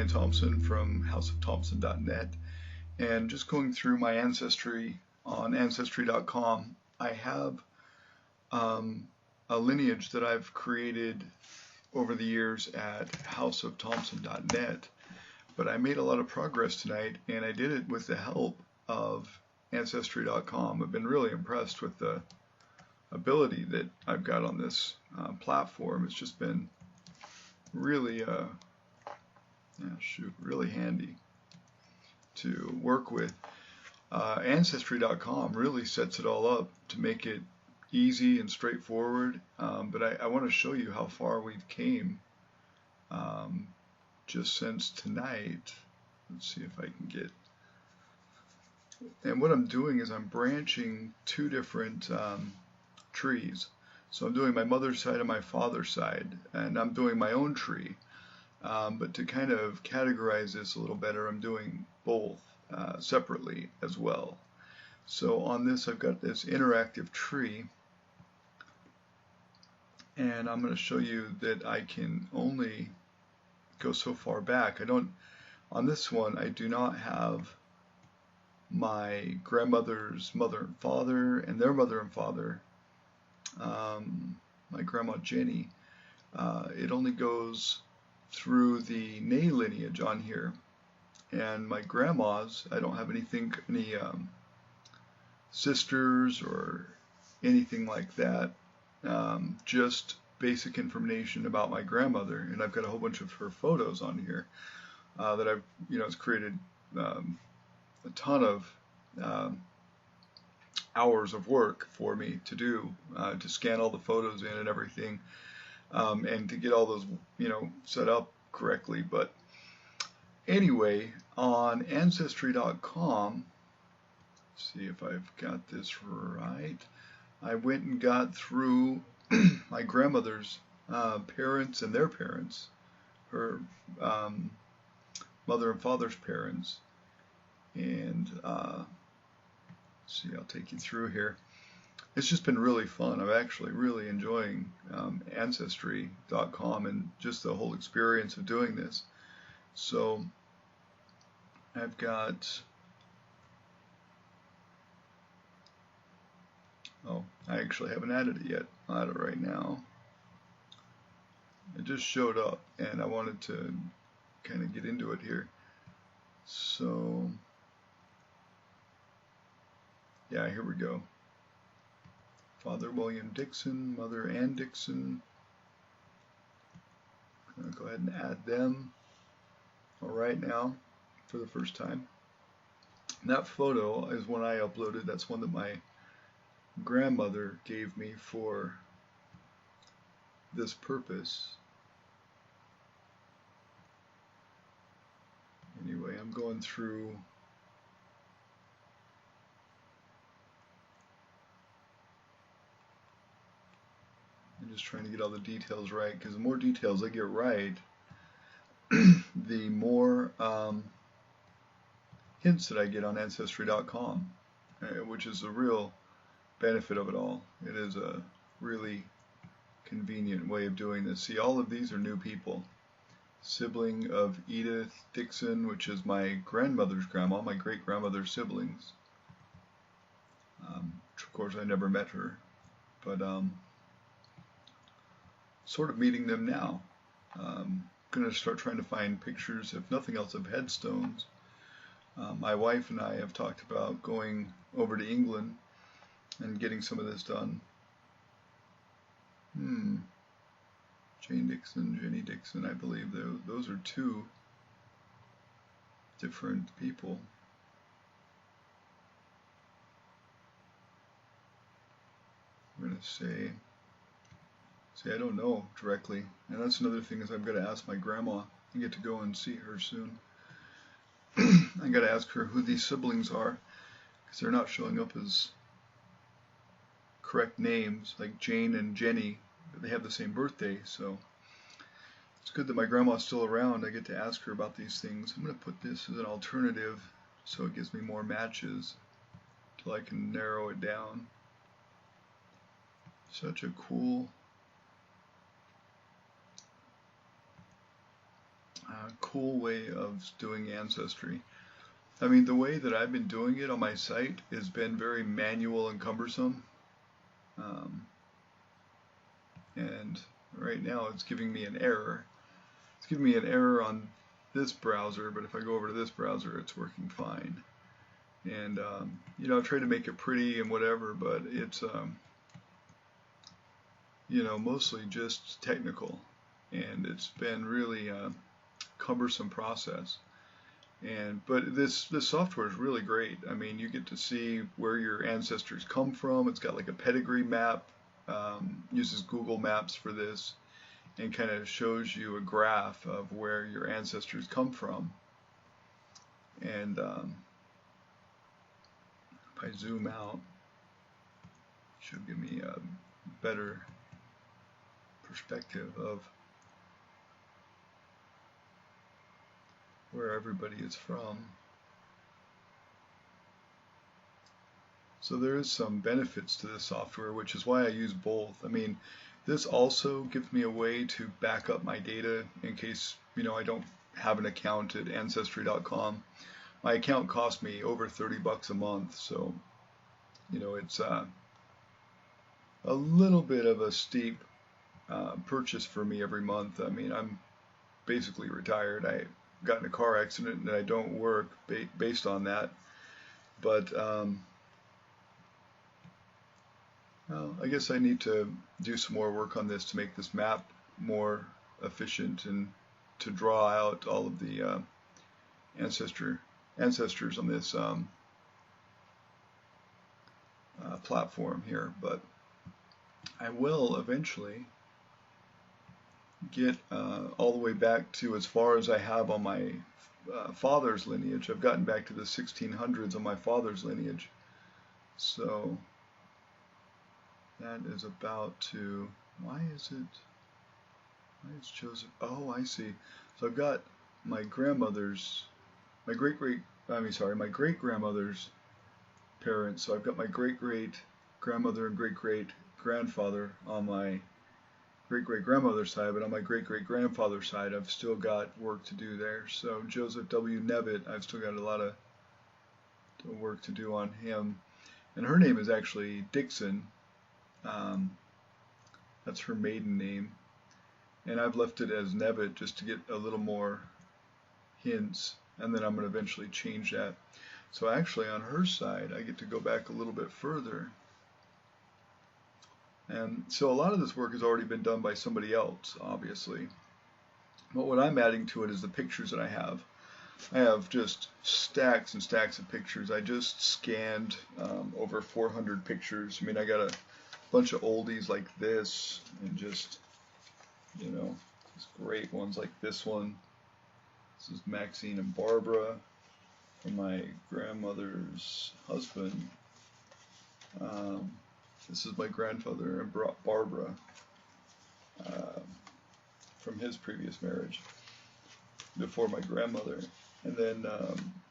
Brian Thompson from houseofthompson.net, and just going through my ancestry on Ancestry.com, I have a lineage that I've created over the years at houseofthompson.net, but I made a lot of progress tonight, and I did it with the help of Ancestry.com. I've been really impressed with the ability that I've got on this platform. It's just been really really handy to work with. Ancestry.com really sets it all up to make it easy and straightforward, but I want to show you how far we've came just since tonight. Let's see if I can get, and what I'm doing is I'm branching two different trees. So I'm doing my mother's side and my father's side, and I'm doing my own tree. But to kind of categorize this a little better, I'm doing both separately as well. So on this, I've got this interactive tree, and I'm going to show you that I can only go so far back. On this one, I do not have my grandmother's mother and father and their mother and father. My grandma Jenny, it only goes through the Ney lineage on here, and my grandma's, I don't have any sisters or anything like that, just basic information about my grandmother, and I've got a whole bunch of her photos on here that I've, it's created a ton of hours of work for me to do, to scan all the photos in and everything, and to get all those, set up correctly. But anyway, on Ancestry.com, see if I've got this right, I went and got through my grandmother's parents and their parents, her mother and father's parents, and see, I'll take you through here. It's just been really fun. I'm actually really enjoying Ancestry.com and just the whole experience of doing this. So I've got, I actually haven't added it yet. I'll add it right now. It just showed up, and I wanted to kind of get into it here. So yeah, here we go. Father William Dixon, Mother Ann Dixon. I'm going to go ahead and add them all right now for the first time. And that photo is one I uploaded. That's one that my grandmother gave me for this purpose. Anyway, I'm going through I'm just trying to get all the details right, because the more details I get right, the more hints that I get on Ancestry.com, which is the real benefit of it all. It is a really convenient way of doing this. See, all of these are new people. Sibling of Edith Dixon, which is my grandmother's grandma, my great-grandmother's siblings. Which of course I never met her, but sort of meeting them now. Going to start trying to find pictures, if nothing else, of headstones. My wife and I have talked about going over to England and getting some of this done. Jane Dixon, Jenny Dixon, I believe those are two different people. I'm going to say, see, I don't know directly, and that's another thing, is I've got to ask my grandma. I get to go and see her soon. I got to ask her who these siblings are, because they're not showing up as correct names, like Jane and Jenny, but they have the same birthday, so it's good that my grandma's still around. I get to ask her about these things. I'm going to put this as an alternative so it gives me more matches till I can narrow it down. Such a cool cool way of doing Ancestry. I mean, the way that I've been doing it on my site has been very manual and cumbersome. Um, and right now it's giving me an error. It's giving me an error on this browser, but if I go over to this browser, it's working fine. And, I've tried to make it pretty and whatever, but it's, mostly just technical. And it's been really a cumbersome process. But this software is really great. I mean, you get to see where your ancestors come from. It's got like a pedigree map, uses Google Maps for this, and kind of shows you a graph of where your ancestors come from. And if I zoom out, it should give me a better perspective of where everybody is from. So there is some benefits to this software, which is why I use both. I mean, this also gives me a way to back up my data in case, I don't have an account at Ancestry.com. My account cost me over $30 a month, so, it's a little bit of a steep purchase for me every month. I mean, I'm basically retired. I got in a car accident and I don't work based on that. But well, I guess I need to do some more work on this to make this map more efficient and to draw out all of the ancestors on this platform here. But I will eventually get all the way back to as far as I have on my father's lineage. I've gotten back to the 1600s on my father's lineage. So that is about to, why is Joseph, oh, I see. So I've got my grandmother's, my great-grandmother's parents. So I've got my great-great-grandmother and great-great-grandfather on my great-great-grandmother's side, but on my great-great-grandfather's side, I've still got work to do there. So Joseph W. Nevitt, I've still got a lot of work to do on him. And her name is actually Dixon. That's her maiden name. And I've left it as Nevitt just to get a little more hints, and then I'm going to eventually change that. So actually on her side, I get to go back a little bit further. And so a lot of this work has already been done by somebody else, obviously. But what I'm adding to it is the pictures that I have. I have just stacks and stacks of pictures. I just scanned over 400 pictures. I mean, I got a bunch of oldies like this, and just, just great ones like this one. This is Maxine and Barbara from my grandmother's husband. This is my grandfather and Barbara from his previous marriage before my grandmother. And then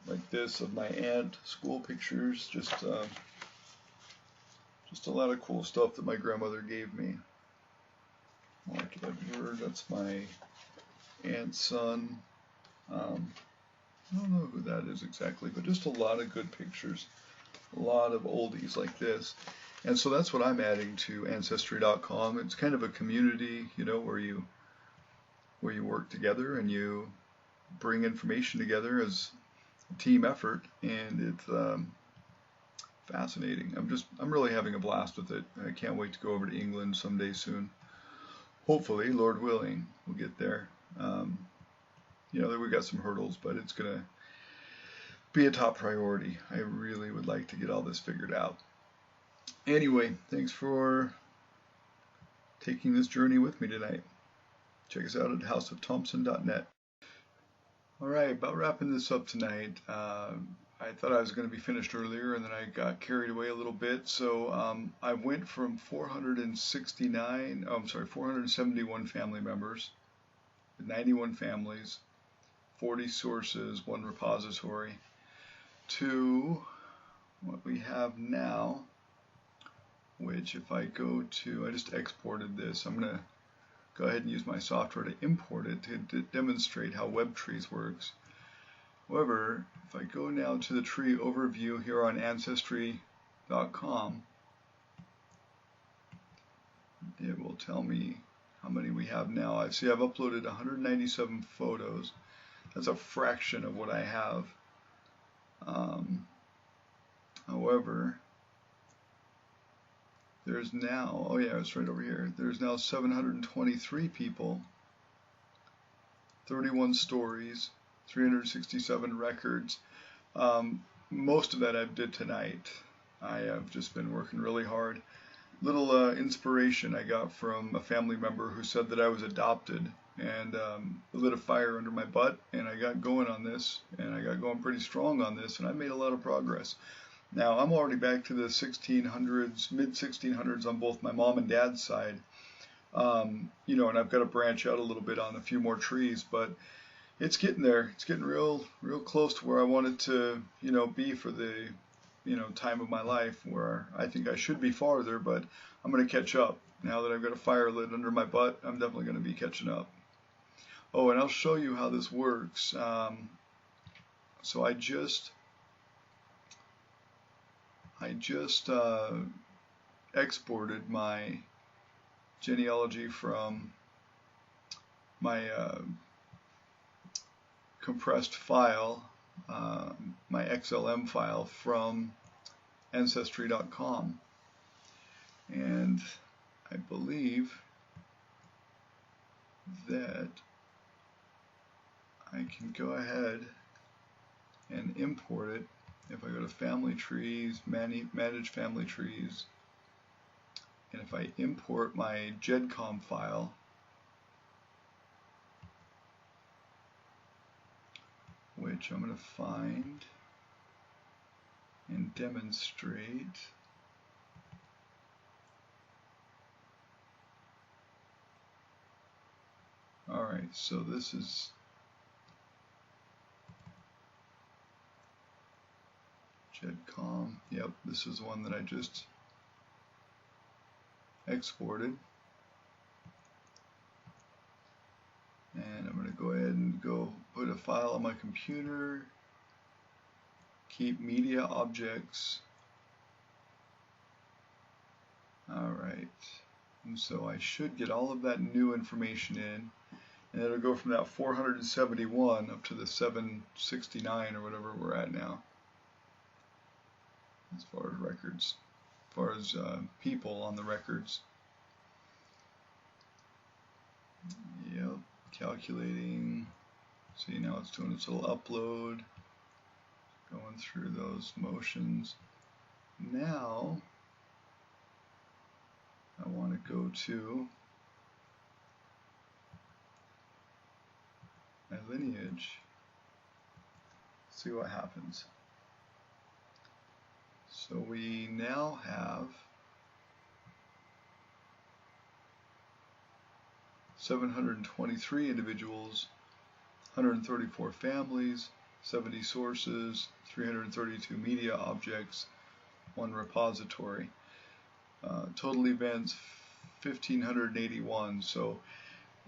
like this of my aunt, school pictures, just a lot of cool stuff that my grandmother gave me. Mark Edward, that's my aunt's son. I don't know who that is exactly, but just a lot of good pictures, a lot of oldies like this. And so that's what I'm adding to Ancestry.com. It's kind of a community, where you work together and you bring information together as a team effort, and it's fascinating. I'm really having a blast with it. I can't wait to go over to England someday soon. Hopefully, Lord willing, we'll get there. We've got some hurdles, but it's gonna be a top priority. I really would like to get all this figured out. Anyway, thanks for taking this journey with me tonight. Check us out at houseofthompson.net. All right, about wrapping this up tonight. I thought I was going to be finished earlier, and then I got carried away a little bit. So I went from 471 family members, 91 families, 40 sources, 1 repository, to what we have now, which if I go to, I just exported this. I'm going to go ahead and use my software to import it to demonstrate how WebTrees works. However, if I go now to the tree overview here on Ancestry.com, it will tell me how many we have now. I see I've uploaded 197 photos. That's a fraction of what I have. However, there's now, oh yeah, it's right over here. There's now 723 people, 31 stories, 367 records. Most of that I did tonight. I have just been working really hard. Little inspiration I got from a family member who said that I was adopted, and lit a fire under my butt, and I got going on this, and I got going pretty strong on this, and I made a lot of progress. Now I'm already back to the 1600s, mid 1600s on both my mom and dad's side, you know, and I've got to branch out a little bit on a few more trees, but it's getting there. It's getting real close to where I want it to, you know, be for the, you know, time of my life, where I think I should be farther, but I'm going to catch up. Now that I've got a fire lit under my butt, I'm definitely going to be catching up. Oh, and I'll show you how this works. So I just exported my genealogy from my compressed file, my XLM file from Ancestry.com, and I believe that I can go ahead and import it. If I go to Family Trees, Manage Family Trees, and if I import my GEDCOM file, which I'm going to find and demonstrate. Alright, so this is GEDCOM. Yep, this is one that I just exported. And I'm going to go ahead and go put a file on my computer, keep media objects. Alright, and so I should get all of that new information in, and it'll go from that 471 up to the 769 or whatever we're at now, as far as records, as far as people on the records. Yep, calculating. See, now it's doing its little upload, going through those motions. Now I want to go to my lineage, see what happens. So we now have 723 individuals, 134 families, 70 sources, 332 media objects, 1 repository. Total events 1,581. So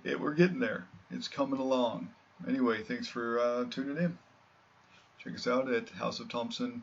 we're getting there. It's coming along. Anyway, thanks for tuning in. Check us out at houseofthompson.net.